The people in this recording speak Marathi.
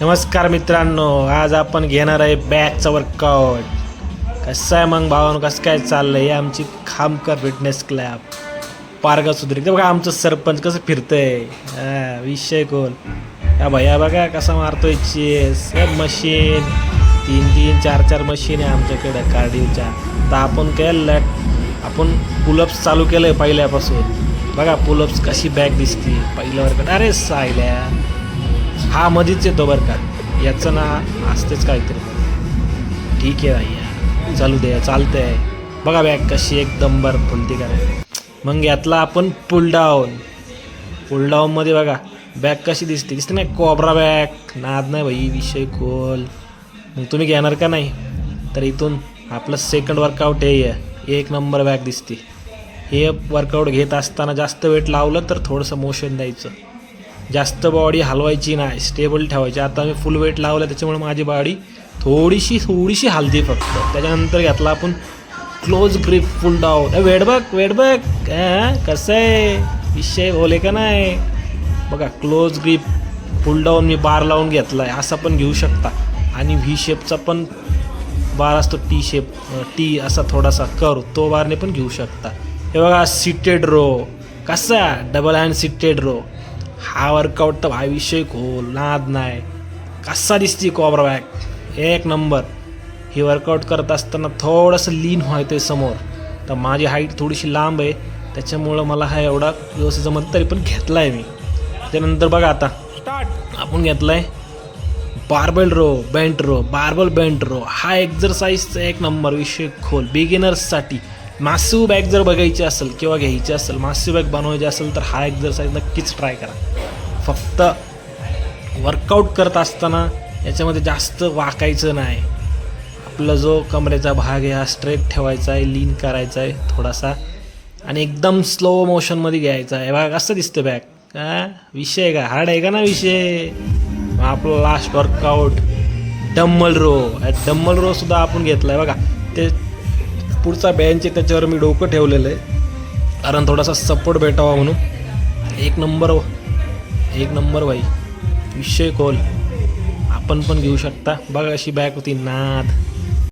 नमस्कार मित्रांनो, आज आपण घेणार आहे बॅकचा वर्कआउट. कसं आहे मग भावानं, कसं काय चाललंय? ही आमची खामकर फिटनेस क्लब पारगा सुधरी. बघा आमचं सरपंच कसं फिरतंय, विषय कोण या भैया बघा कसा मारतोय चेस. मशीन 3-3, 4-4 मशीन आहे आमच्याकडे कार्डिओच्या. तर आपण काय आपण पुलअप्स चालू केलंय पहिल्यापासून. बघा पुलअप्स कशी बॅक दिसते पहिलं वर्कआउट. अरे सायल्या हा मधीच येतो बरं का, याचं ना असतेच काहीतरी. ठीक आहे भैया, चालू दे, चालतंय. बघा बॅग कशी एकदम बरं फुलती का. मग यातला आपण पुलडाऊनमध्ये बघा बॅग कशी दिसते नाही, कोबरा बॅग. नाद नाही भाई, विषय खोल. मग तुम्ही घेणार का नाही? तर इथून आपलं सेकंड वर्कआउट आहे, एक नंबर बॅग दिसते. हे वर्कआउट घेत असताना जास्त वेट लावलं तर थोडंसं मोशन द्यायचं, जास्त बॉडी हलवायची नाही, स्टेबल ठेवायची. आता मी फुल वेट लावलं त्याच्यामुळे माझी बॉडी थोडीशी हलती फक्त. त्याच्यानंतर घेतला आपण close grip full down. Wait बघ कसं आहे, विषय बोले का नाही. बघा क्लोज ग्रिप फुल डाऊन मी बार लावून घेतला आहे. असा पण घेऊ शकता. आणि व्ही शेपचा पण बार असतो, टी असा थोडासा कर्व, तो बारने पण घेऊ शकता. हे बघा सिटेड रो, कसा डबल हँड सिटेड रो. हा वर्कआउट तर भाई विषय खोल, नाद नाही. कसा दिसती कोबरा बॅग, एक नंबर. ही वर्कआउट करत असताना थोडंसं लीन व्हायचं समोर. तर माझी हाईट थोडीशी लांब आहे, त्याच्यामुळं मला हा एवढा व्यवस्थित जमत, तरी पण घेतला आहे मी. त्यानंतर बघा आता आपण घेतला आहे barbell row, barbell bent row. हा एक्झरसाईजचा एक नंबर, विषय खोल बिगिनर्ससाठी. मासिव बॅग जर बघायची असेल किंवा घ्यायची असेल, मासिव बॅग बनवायची असेल तर हा एक्झरसाईज नक्कीच ट्राय करा. फक्त वर्कआउट करत असताना याच्यामध्ये जास्त वाकायचं नाही. आपला जो कमरेचा भाग आहे हा स्ट्रेट ठेवायचा आहे, लीन करायचा आहे थोडासा, आणि एकदम स्लो मोशनमध्ये घ्यायचा आहे. बघा कसं दिसतं बॅग, का विषय का हार्ड आहे का ना विषय. आपला लास्ट वर्कआउट डम्बल रो सुद्धा आपण घेतला आहे. बघा ते पुढचा बेंच आहे, त्याच्यावर मी डोकं ठेवलेलं आहे कारण थोडासा सपोर्ट भेटावा म्हणून. एक नंबर भाई, विषय खोल. आपण पण घेऊ शकता. बघा अशी बॅग होती, नाद.